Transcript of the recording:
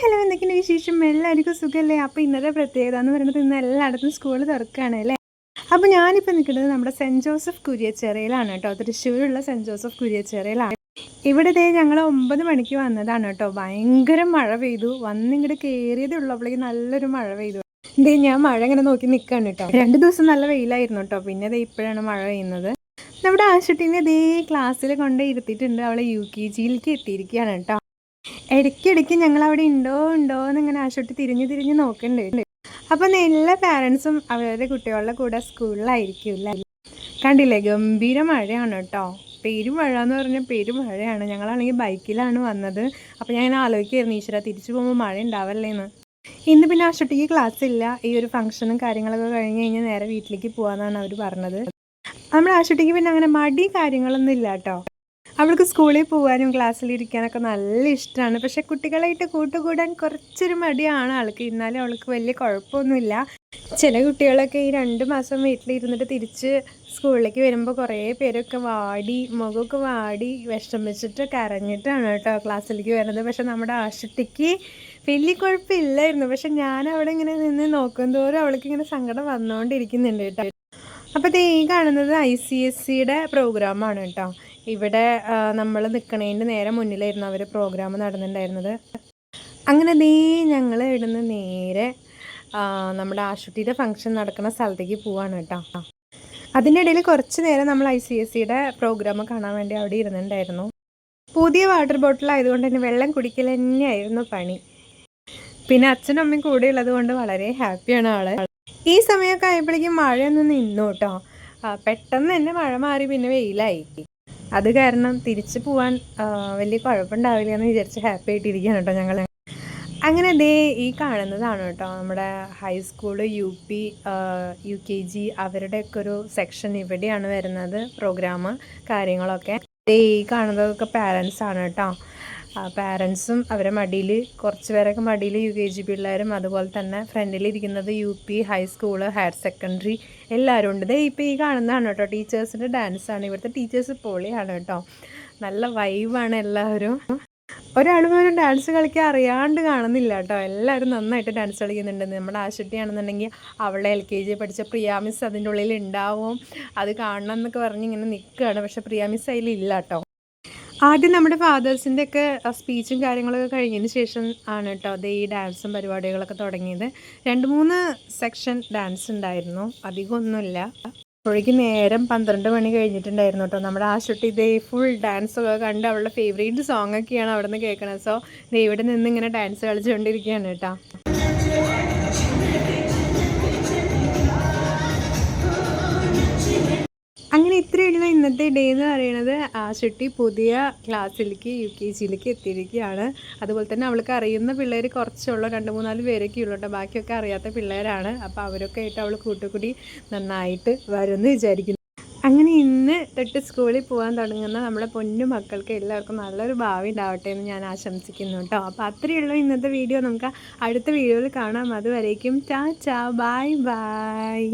Hello, എന്തൊക്കെയാണ് വിശേഷം? എല്ലാവർക്കും സുഖമല്ലേ? അപ്പോൾ ഇന്നത്തെ പ്രത്യേകത എന്ന് പറയുന്നത് ഇന്ന് എല്ലായിടത്തും സ്കൂൾ തുറക്കുകയാണ് അല്ലേ. അപ്പോൾ ഞാനിപ്പോൾ നിൽക്കുന്നത് നമ്മുടെ സെൻറ്റ് ജോസഫ് കുര്യച്ചെറയിലാണ് കേട്ടോ. തൃശ്ശൂരുള്ള സെൻറ്റ് ജോസഫ് കുര്യച്ചെറയിലാണ്. ഇവിടെ ഞങ്ങൾ 9 മണിക്ക് വന്നതാണ് കേട്ടോ. ഭയങ്കര മഴ പെയ്തു. വന്നിങ്ങോട്ട് കയറിയതേ ഉള്ളപ്പോഴേക്കും നല്ലൊരു മഴ പെയ്തു. ഞാൻ മഴ ഇങ്ങനെ നോക്കി നിൽക്കുകയാണ് കേട്ടോ. 2 ദിവസം നല്ല വെയിലായിരുന്നു കേട്ടോ. പിന്നെ ഇപ്പോഴാണ് മഴ പെയ്യുന്നത്. നമ്മുടെ ആശുട്ടിനെ ക്ലാസ്സിൽ കൊണ്ട് ഇരുത്തിയിട്ടുണ്ട്. അവളെ UKGയിലേക്ക് എത്തിയിരിക്കുകയാണ് കേട്ടോ. ഇടയ്ക്കിടയ്ക്ക് ഞങ്ങൾ അവിടെ ഉണ്ടോ എന്നിങ്ങനെ ആശുട്ടി തിരിഞ്ഞ് നോക്കുന്നുണ്ട്. അപ്പം എല്ലാ പാരൻസും അവരുടെ കുട്ടികളുടെ കൂടെ സ്കൂളിലായിരിക്കില്ല. കണ്ടില്ലേ, ഗംഭീര മഴയാണ് കേട്ടോ. പെരുമഴ എന്ന് പറഞ്ഞാൽ പെരുമഴയാണ്. ഞങ്ങളാണെങ്കിൽ ബൈക്കിലാണ് വന്നത്. അപ്പോൾ ഞാൻ ഇങ്ങനെ ആലോചിക്കായിരുന്നു, ഈശ്വര തിരിച്ചു പോകുമ്പോൾ മഴ ഉണ്ടാവല്ലേന്ന്. ഇന്ന് പിന്നെ ആശുട്ടിക്ക് ക്ലാസ് ഇല്ല. ഈ ഒരു ഫംഗ്ഷനും കാര്യങ്ങളൊക്കെ കഴിഞ്ഞ് കഴിഞ്ഞാൽ നേരെ വീട്ടിലേക്ക് പോകാമെന്നാണ് അവർ പറഞ്ഞത്. നമ്മുടെ ആശുട്ടിക്ക് പിന്നെ അങ്ങനെ മടി കാര്യങ്ങളൊന്നും ഇല്ല കേട്ടോ. അവൾക്ക് സ്കൂളിൽ പോകാനും ക്ലാസ്സിലിരിക്കാനൊക്കെ നല്ല ഇഷ്ടമാണ്. പക്ഷേ കുട്ടികളായിട്ട് കൂട്ടുകൂടാൻ കുറച്ചൊരു മടിയാണ് ആൾക്ക്. എന്നാലും അവൾക്ക് വലിയ കുഴപ്പമൊന്നുമില്ല. ചില കുട്ടികളൊക്കെ ഈ 2 മാസം വീട്ടിലിരുന്നിട്ട് തിരിച്ച് സ്കൂളിലേക്ക് വരുമ്പോൾ കുറേ പേരൊക്കെ മുഖമൊക്കെ വാടി വിഷമിച്ചിട്ട് കരഞ്ഞിട്ടാണ് കേട്ടോ ക്ലാസ്സിലേക്ക് വരുന്നത്. പക്ഷെ നമ്മുടെ ആശുട്ടിക്ക് വലിയ കുഴപ്പമില്ലായിരുന്നു. പക്ഷെ ഞാൻ അവിടെ ഇങ്ങനെ നിന്ന് നോക്കും തോറും അവൾക്ക് ഇങ്ങനെ സങ്കടം വന്നുകൊണ്ടിരിക്കുന്നുണ്ട് കേട്ടോ. അപ്പോൾ ഈ കാണുന്നത് ICSEയുടെ പ്രോഗ്രാമാണ് കേട്ടോ. ഇവിടെ നമ്മൾ നിൽക്കണതിൻ്റെ നേരെ മുന്നിലായിരുന്നു അവർ പ്രോഗ്രാം നടന്നിട്ടുണ്ടായിരുന്നത്. അങ്ങനെ ഞങ്ങൾ ഇവിടുന്ന് നേരെ നമ്മുടെ ആശുട്ടിയുടെ ഫംഗ്ഷൻ നടക്കുന്ന സ്ഥലത്തേക്ക് പോവാണ് കേട്ടോ. അതിൻ്റെ ഇടയിൽ കുറച്ച് നേരം നമ്മൾ ICSEയുടെ പ്രോഗ്രാം കാണാൻ വേണ്ടി അവിടെ ഇരുന്നിട്ടുണ്ടായിരുന്നു. പുതിയ വാട്ടർ ബോട്ടിൽ ആയതുകൊണ്ട് തന്നെ വെള്ളം കുടിക്കൽ തന്നെയായിരുന്നു പണി. പിന്നെ അച്ഛനും അമ്മയും കൂടെ ഉള്ളത് കൊണ്ട് വളരെ ഹാപ്പിയാണ് ആള്. ഈ സമയമൊക്കെ ആയപ്പോഴേക്കും മഴയൊന്ന് നിന്നു കേട്ടോ. പെട്ടെന്ന് തന്നെ മഴ മാറി പിന്നെ വെയിലായി. അത് കാരണം തിരിച്ചു പോകാൻ വലിയ കുഴപ്പമുണ്ടാവില്ല എന്ന് വിചാരിച്ച് ഹാപ്പി ആയിട്ടിരിക്കുകയാണ് കേട്ടോ ഞങ്ങൾ. അങ്ങനെ ഈ കാണുന്നതാണ് കേട്ടോ നമ്മുടെ ഹൈസ്കൂൾ UP UKG അവരുടെയൊക്കെ ഒരു സെക്ഷൻ ഇവിടെയാണ് വരുന്നത്. പ്രോഗ്രാം കാര്യങ്ങളൊക്കെ ഈ കാണുന്നതൊക്കെ പാരൻസാണ് കേട്ടോ. പാരൻസും അവരെ മടിയിൽ കുറച്ച് പേരൊക്കെ മടിയിൽ UKG പിള്ളേരും, അതുപോലെ തന്നെ ഫ്രണ്ടിലിരിക്കുന്നത് UP ഹൈസ്കൂള് ഹയർ സെക്കൻഡറി എല്ലാവരും ഉണ്ട്. ഇപ്പോൾ ഈ കാണുന്നതാണ് കേട്ടോ ടീച്ചേഴ്സിൻ്റെ ഡാൻസാണ്. ഇവിടുത്തെ ടീച്ചേഴ്സ് പൊളിയാണ് കേട്ടോ. നല്ല വൈബാണ് എല്ലാവരും. ഒരാൾ പോലും ഡാൻസ് കളിക്കാൻ അറിയാണ്ട് കാണുന്നില്ല കേട്ടോ. എല്ലാവരും നന്നായിട്ട് ഡാൻസ് കളിക്കുന്നുണ്ട്. നമ്മുടെ ആശുട്ടിയാണെന്നുണ്ടെങ്കിൽ അവളെ LKG പഠിച്ച പ്രിയ മിസ് അതിൻ്റെ ഉള്ളിൽ ഉണ്ടാവും, അത് കാണണം എന്നൊക്കെ പറഞ്ഞ് ഇങ്ങനെ നിൽക്കുകയാണ്. പക്ഷേ പ്രിയ മിസ് അതിലില്ല കേട്ടോ. ആദ്യം നമ്മുടെ ഫാദേഴ്സിൻ്റെ ഒക്കെ സ്പീച്ചും കാര്യങ്ങളൊക്കെ കഴിഞ്ഞതിന് ശേഷം ആണ് കേട്ടോ ഈ ഡാൻസും പരിപാടികളൊക്കെ തുടങ്ങിയത്. 2-3 സെക്ഷൻ ഡാൻസ് ഉണ്ടായിരുന്നു, അധികമൊന്നുമില്ല. അപ്പോഴേക്കും നേരം 12 മണി കഴിഞ്ഞിട്ടുണ്ടായിരുന്നു കേട്ടോ. നമ്മുടെ ആശുട്ടി ഫുൾ ഡാൻസൊക്കെ കണ്ട് അവളുടെ ഫേവറേറ്റ് സോങ്ങൊക്കെയാണ് അവിടെ നിന്ന് കേൾക്കണത്. സോ ഇവിടെ നിന്ന് ഇങ്ങനെ ഡാൻസ് കളിച്ചുകൊണ്ടിരിക്കുകയാണ് കേട്ടോ. അങ്ങനെ ഇത്രയുള്ള ഇന്നത്തെ ഡേ എന്ന് പറയുന്നത്. ആശുട്ടി പുതിയ ക്ലാസ്സിലേക്ക് UKGയിലേക്ക് എത്തിയിരിക്കുകയാണ്. അതുപോലെ തന്നെ അവൾക്ക് അറിയുന്ന പിള്ളേർ കുറച്ചുള്ള 2-3-4 പേരൊക്കെ ഉള്ളൂ കേട്ടോ. ബാക്കിയൊക്കെ അറിയാത്ത പിള്ളേരാണ്. അപ്പോൾ അവരൊക്കെ ആയിട്ട് അവൾ കൂട്ടുകൂടി നന്നായിട്ട് വരുമെന്ന് വിചാരിക്കുന്നു. അങ്ങനെ ഇന്ന് തൊട്ട് സ്കൂളിൽ പോകാൻ തുടങ്ങുന്ന നമ്മുടെ പൊന്നു മക്കൾക്ക് എല്ലാവർക്കും നല്ലൊരു ഭാവി ഉണ്ടാവട്ടെ എന്ന് ഞാൻ ആശംസിക്കുന്നു കേട്ടോ. അപ്പോൾ അത്രയുള്ളൂ ഇന്നത്തെ വീഡിയോ. നമുക്ക് അടുത്ത വീഡിയോയിൽ കാണാം. അതുവരേക്കും ടാറ്റാ, ബൈ ബൈ.